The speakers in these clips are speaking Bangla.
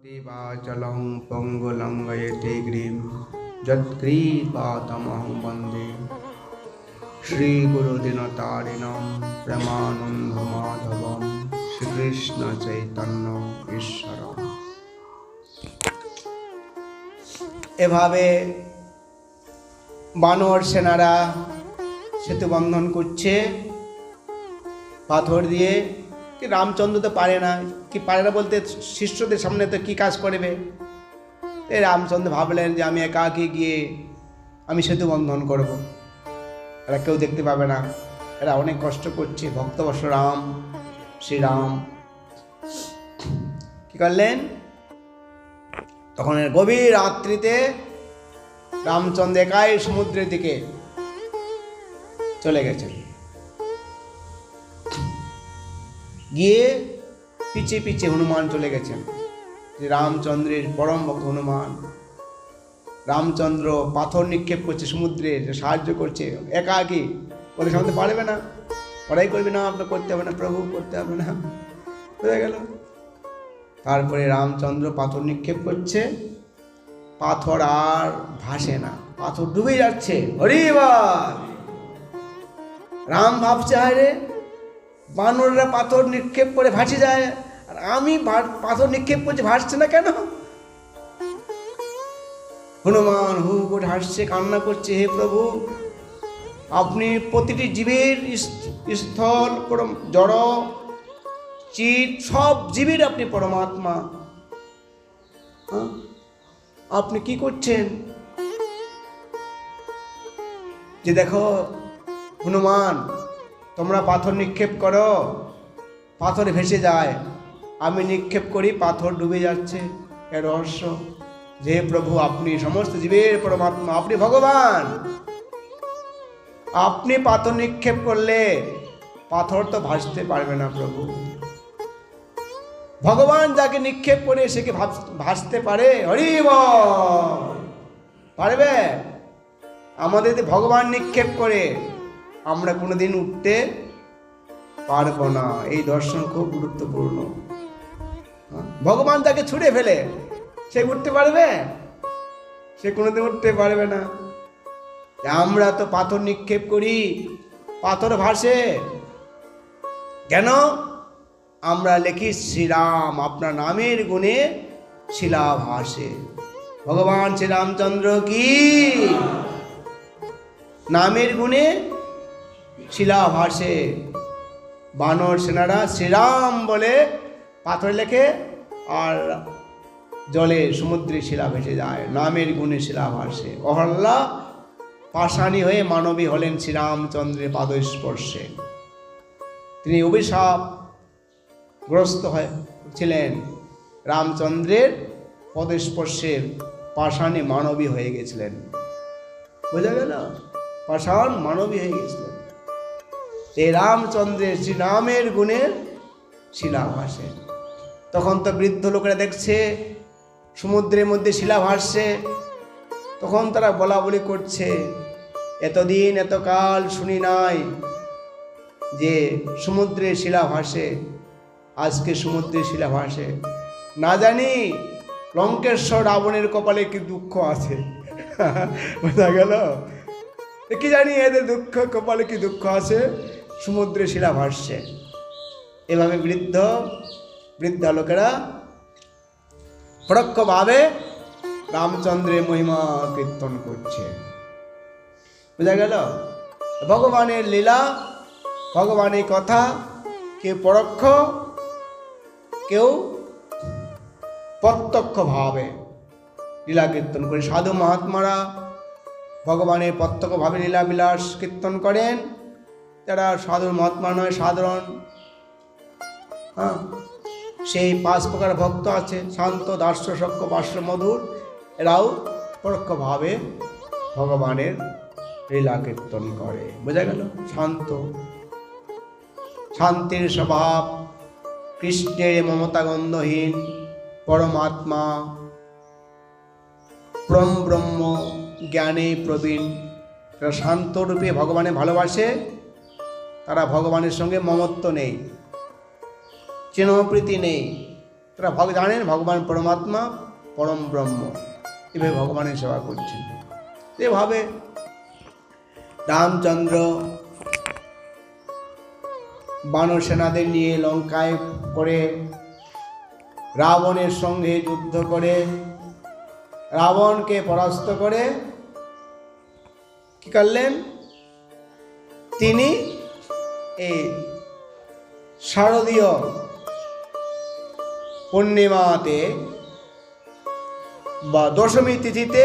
देवाचलं पङ्गुलङ्घयते गिरिं यत्कृपातमहं वन्दे श्रीगुरुदिनतारिणं प्रेमानन्दमाधवं শ্রীকৃষ্ণ ঈশ্বর। এভাবে বানর সেনারা সেতু বন্ধন করছে পাথর দিয়ে। কি রামচন্দ্র তো পারে না, কি পারে না বলতে শিষ্যদের সামনে তো কি কাজ করবে। এই রামচন্দ্র ভাবলেন যে আমি একাকী গিয়ে আমি সেতু বন্ধন করব, এরা কেউ দেখতে পাবে না, এরা অনেক কষ্ট করছে। ভক্তবৎস রাম শ্রীরাম কি করলেন, তখন গভীর রাত্রিতে রামচন্দ্র একাই সমুদ্রের দিকে চলে গেছেন। গিয়ে পিছে পিছে হনুমান চলে গেছেন। যে রামচন্দ্রের পরম ভক্ত হনুমান, রামচন্দ্র পাথর নিক্ষেপ করছে সমুদ্রে, সাহায্য করছে। একাকী ওদের সামনে পারবে না, ওরাই করবে না, আপনার করতে হবে না প্রভু, করতে হবে না, হয়ে গেল। তারপরে রামচন্দ্র পাথর নিক্ষেপ করছে, পাথর আর ভাসে না, পাথর ডুবে যাচ্ছে। হরি বল। রাম ভাবছে হায় বানররা পাথর নিক্ষেপ করে ভাসে যায়, আর আমি পাথর নিক্ষেপ করছি ভাসছে না কেন। হনুমান হু করে হাসছে, কান্না করছে, হে প্রভু আপনি প্রতিটি জীবের স্থল জড় চিত সব জীবের আপনি পরমাত্মা, আপনি কি করছেন। যে দেখো হনুমান, তোমরা পাথর নিক্ষেপ করো, পাথর ভেসে যায়, আমি নিক্ষেপ করি, পাথর ডুবে যাচ্ছে। এর রহস্য যে প্রভু আপনি সমস্ত জীবের পরমাত্মা, আপনি ভগবান। আপনি পাথর নিক্ষেপ করলে পাথর তো ভাসতে পারবে না প্রভু। ভগবান যাকে নিক্ষেপ করে সে কি ভাসতে পারে? হরি বল। পারবে? আমাদের যদি ভগবান নিক্ষেপ করে আমরা কোনোদিন উঠতে পারবো না। এই দর্শন খুব গুরুত্বপূর্ণ। ভগবান তাকে ছুঁড়ে ফেলে সে উঠতে পারবে? সে কোনোদিন উঠতে পারবে না। আমরা তো পাথর নিক্ষেপ করি, পাথর ভাসে কেন? আমরা লিখি শ্রীরাম আপনার নামের গুণে শিলা ভাসে। ভগবান শ্রীরামচন্দ্র কি নামের গুণে শিলা ভাসে। বানর সেনারা শ্রীরাম বলে পাথর লেখে, আর জলে সমুদ্রে শিলা ভেসে যায়, নামের গুণে শিলা ভাসে। অহল্যা পাষাণী হয়ে মানবী হলেন শ্রীরামচন্দ্রের পাদস্পর্শে। তিনি অভিশাপগ্রস্ত হয়েছিলেন, রামচন্দ্রের পদস্পর্শের পাষাণী মানবী হয়ে গেছিলেন। বোঝা গেল? পাষাণ মানবী হয়ে গেছিলেন। এই রামচন্দ্রের শ্রীরামের গুণে শিলা ভাসে। তখন তো বৃদ্ধ লোকেরা দেখছে সমুদ্রের মধ্যে শিলা ভাসছে, তখন তারা বলা বলি করছে, এতদিন এতকাল শুনি নাই যে সমুদ্রে শিলা ভাসে, আজকে সমুদ্রে শিলা ভাসে। না জানি লঙ্কেশ্বর রাবণের কপালে কি দুঃখ আছে। বোঝা গেল? কি জানি এদের দুঃখ কপালে কি দুঃখ আছে, সমুদ্রে শিলা ভাসছে। এভাবে বৃদ্ধা লোকেরা পরোক্ষভাবে রামচন্দ্রের মহিমা কীর্তন করছে। বোঝা গেল? ভগবানের লীলা, ভগবানের কথা, কেউ পরোক্ষ, কেউ প্রত্যক্ষভাবে লীলা কীর্তন করে। সাধু মহাত্মারা ভগবানের প্রত্যক্ষভাবে লীলা বিলাস কীর্তন করেন। যারা সাধু মহাত্মা নয়, সাধারণ সেই 5 প্রকার ভক্ত আছে, শান্ত, দাস্য, সখ্য, বাস্য, মধুর, এরাও পরোক্ষভাবে ভগবানের লীলা কীর্তন করে। বোঝা গেল? শান্ত, শান্তির স্বভাব, কৃষ্ণের মমতা গন্ধহীন পরমাত্মা, পরম ব্রহ্ম জ্ঞানে প্রবীণ, তারা শান্তরূপে ভগবানে ভালোবাসে। তারা ভগবানের সঙ্গে মমত্ব নেই, স্নেহপ্রীতি নেই, তারা জানেন ভগবান পরমাত্মা পরম ব্রহ্ম, এভাবে ভগবানের সেবা করছেন। এভাবে রামচন্দ্র বানর সেনাদের নিয়ে লঙ্কায় করে রাবণের সঙ্গে যুদ্ধ করে রাবণকে পরাস্ত করে কি করলেন, তিনি এই শারদীয় পূর্ণিমাতে বা দশমী তিথিতে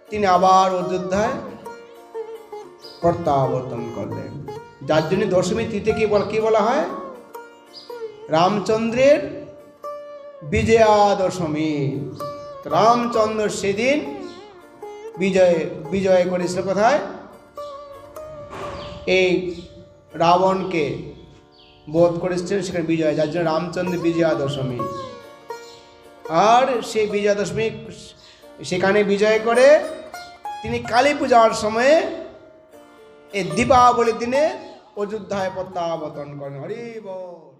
তিনি আবার অযোধ্যায় প্রত্যাবর্তন করলেন। যার জন্য দশমী তিথি কি বলা হয়, রামচন্দ্রের বিজয়া দশমী। রামচন্দ্র সেদিন বিজয় করেছিল কোথায়, এই রাবণকে বধ করেছিলেন সেখানে বিজয়, যার জন্য রামচন্দ্র বিজয়া দশমী। আর সেই বিজয়া দশমী সেখানে বিজয় করে তিনি কালী পূজার সময়ে এই দীপাবলির দিনে অযোধ্যায় প্রত্যাবর্তন করেন। হরি বল।